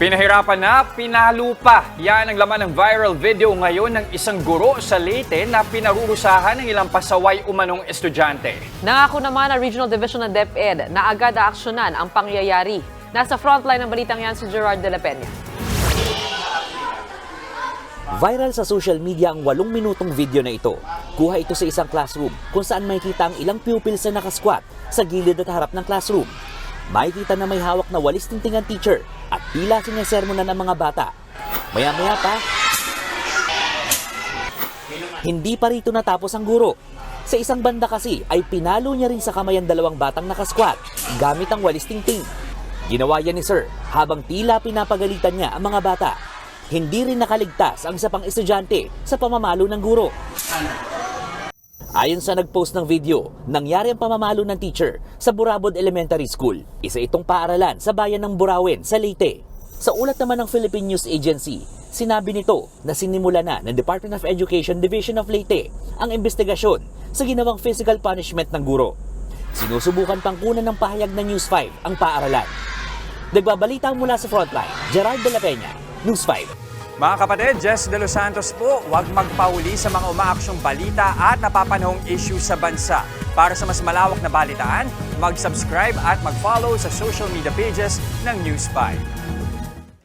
Pinahirapan na, pinalo pa. Yan ang laman ng viral video ngayon ng isang guro sa Leyte na pinarurusahan ng ilang pasaway umanong estudyante. Nangako naman ang Regional Division ng DepEd na agad aaksyonan ang pangyayari. Nasa frontline ng balitang yan si Gerard de la Peña. Viral sa social media ang 8 minutong video na ito. Kuha ito sa isang classroom kung saan makikita ang ilang pupils na nakasquat sa gilid at harap ng classroom. Makikita na may hawak na walis tingtingang teacher at tila sinasermonan ng mga bata. Maya-maya pa, hindi pa rito natapos ang guro. Sa isang banda kasi ay pinalo niya rin sa kamay ang 2 batang nakasquat gamit ang walis tingting. Ginawa yan ni Sir habang tila pinapagalitan niya ang mga bata. Hindi rin nakaligtas ang isa pang estudyante sa pamamalo ng guro. Ayon sa nagpost ng video, nangyari ang pamamalo ng teacher sa Burabod Elementary School. Isa itong paaralan sa bayan ng Burawen sa Leyte. Sa ulat naman ng Philippine News Agency, sinabi nito na sinimula na ng Department of Education Division of Leyte ang investigasyon sa ginawang physical punishment ng guro. Sinusubukan pang kunan ng pahayag ng News 5 ang paaralan. Nagbabalita mula sa Frontline, Gerard de la Peña, News 5. Mga kapatid, Jess De Los Santos po, huwag magpahuli sa mga umaaksyong balita at napapanahong issue sa bansa. Para sa mas malawak na balitaan, mag-subscribe at mag-follow sa social media pages ng News 5.